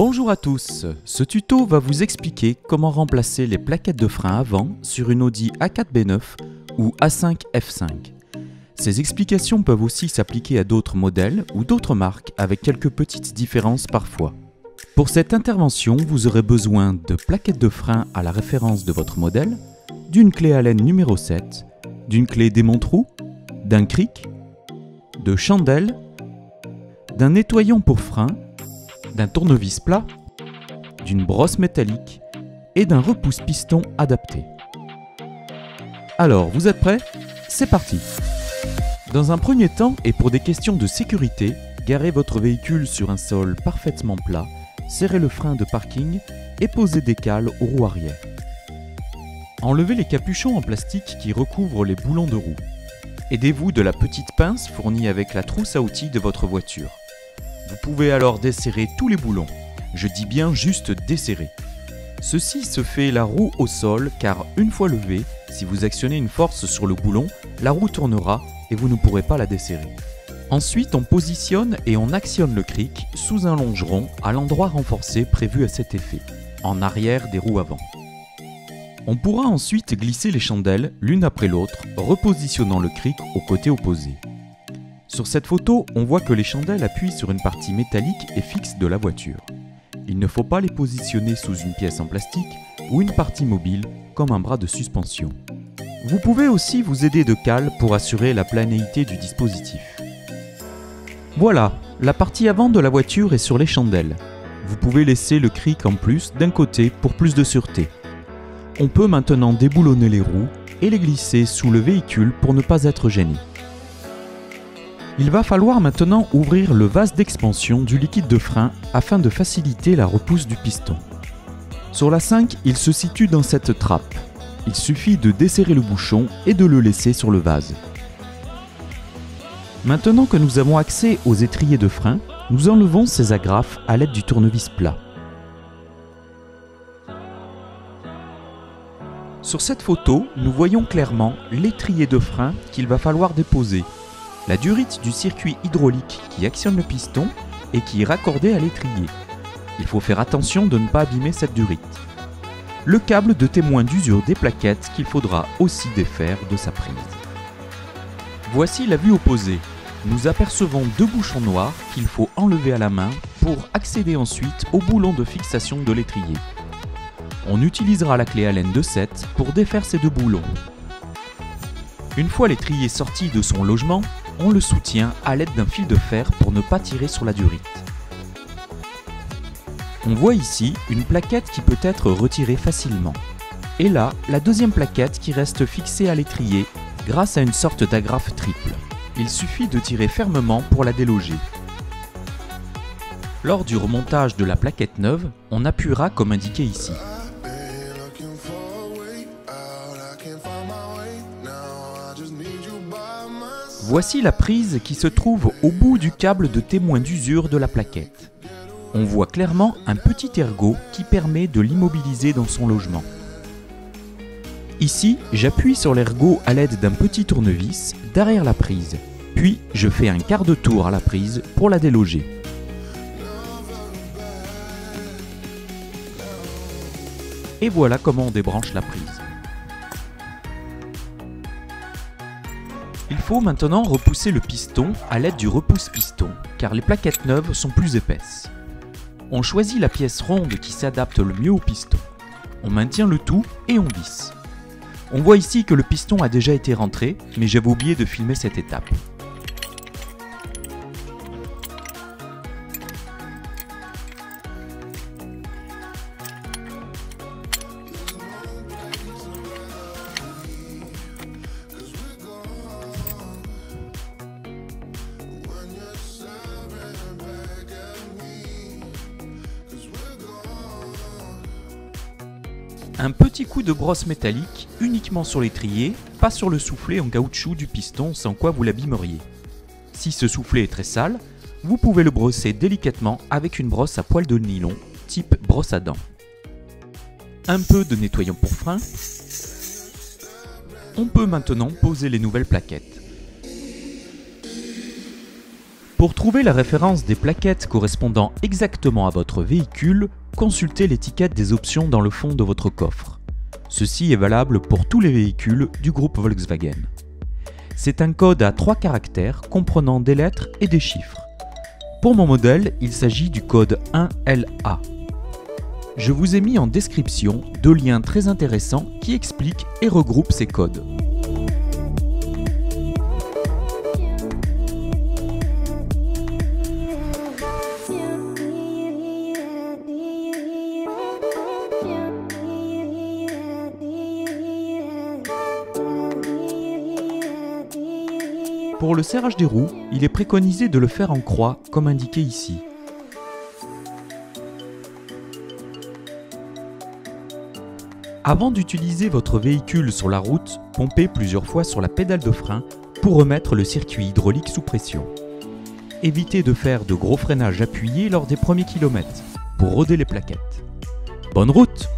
Bonjour à tous, ce tuto va vous expliquer comment remplacer les plaquettes de frein avant sur une Audi A4B9 ou A5 F5. Ces explications peuvent aussi s'appliquer à d'autres modèles ou d'autres marques avec quelques petites différences parfois. Pour cette intervention, vous aurez besoin de plaquettes de frein à la référence de votre modèle, d'une clé Allen numéro 7, d'une clé démonte-roue, d'un cric, de chandelles, d'un nettoyant pour frein, d'un tournevis plat, d'une brosse métallique et d'un repousse-piston adapté. Alors, vous êtes prêts? C'est parti! Dans un premier temps, et pour des questions de sécurité, garez votre véhicule sur un sol parfaitement plat, serrez le frein de parking et posez des cales aux roues arrière. Enlevez les capuchons en plastique qui recouvrent les boulons de roue. Aidez-vous de la petite pince fournie avec la trousse à outils de votre voiture. Vous pouvez alors desserrer tous les boulons. Je dis bien juste desserrer. Ceci se fait la roue au sol car une fois levée, si vous actionnez une force sur le boulon, la roue tournera et vous ne pourrez pas la desserrer. Ensuite, on positionne et on actionne le cric sous un longeron à l'endroit renforcé prévu à cet effet, en arrière des roues avant. On pourra ensuite glisser les chandelles l'une après l'autre, repositionnant le cric au côté opposé. Sur cette photo, on voit que les chandelles appuient sur une partie métallique et fixe de la voiture. Il ne faut pas les positionner sous une pièce en plastique ou une partie mobile comme un bras de suspension. Vous pouvez aussi vous aider de cales pour assurer la planéité du dispositif. Voilà, la partie avant de la voiture est sur les chandelles. Vous pouvez laisser le cric en plus d'un côté pour plus de sûreté. On peut maintenant déboulonner les roues et les glisser sous le véhicule pour ne pas être gêné. Il va falloir maintenant ouvrir le vase d'expansion du liquide de frein afin de faciliter la repousse du piston. Sur la 5, il se situe dans cette trappe. Il suffit de desserrer le bouchon et de le laisser sur le vase. Maintenant que nous avons accès aux étriers de frein, nous enlevons ces agrafes à l'aide du tournevis plat. Sur cette photo, nous voyons clairement l'étrier de frein qu'il va falloir déposer. La durite du circuit hydraulique qui actionne le piston et qui est raccordé à l'étrier. Il faut faire attention de ne pas abîmer cette durite. Le câble de témoin d'usure des plaquettes qu'il faudra aussi défaire de sa prise. Voici la vue opposée. Nous apercevons deux bouchons noirs qu'il faut enlever à la main pour accéder ensuite au boulon de fixation de l'étrier. On utilisera la clé Allen de 7 pour défaire ces deux boulons. Une fois l'étrier sorti de son logement, on le soutient à l'aide d'un fil de fer pour ne pas tirer sur la durite. On voit ici une plaquette qui peut être retirée facilement. Et là, la deuxième plaquette qui reste fixée à l'étrier grâce à une sorte d'agrafe triple. Il suffit de tirer fermement pour la déloger. Lors du remontage de la plaquette neuve, on appuiera comme indiqué ici. Voici la prise qui se trouve au bout du câble de témoin d'usure de la plaquette. On voit clairement un petit ergot qui permet de l'immobiliser dans son logement. Ici, j'appuie sur l'ergot à l'aide d'un petit tournevis derrière la prise, puis je fais un quart de tour à la prise pour la déloger. Et voilà comment on débranche la prise. Il faut maintenant repousser le piston à l'aide du repousse-piston, car les plaquettes neuves sont plus épaisses. On choisit la pièce ronde qui s'adapte le mieux au piston. On maintient le tout et on visse. On voit ici que le piston a déjà été rentré, mais j'avais oublié de filmer cette étape. Un petit coup de brosse métallique uniquement sur l'étrier, pas sur le soufflet en caoutchouc du piston sans quoi vous l'abîmeriez. Si ce soufflet est très sale, vous pouvez le brosser délicatement avec une brosse à poil de nylon type brosse à dents. Un peu de nettoyant pour frein. On peut maintenant poser les nouvelles plaquettes. Pour trouver la référence des plaquettes correspondant exactement à votre véhicule, consultez l'étiquette des options dans le fond de votre coffre. Ceci est valable pour tous les véhicules du groupe Volkswagen. C'est un code à 3 caractères comprenant des lettres et des chiffres. Pour mon modèle, il s'agit du code 1LA. Je vous ai mis en description 2 liens très intéressants qui expliquent et regroupent ces codes. Pour le serrage des roues, il est préconisé de le faire en croix, comme indiqué ici. Avant d'utiliser votre véhicule sur la route, pompez plusieurs fois sur la pédale de frein pour remettre le circuit hydraulique sous pression. Évitez de faire de gros freinages appuyés lors des premiers kilomètres, pour roder les plaquettes. Bonne route!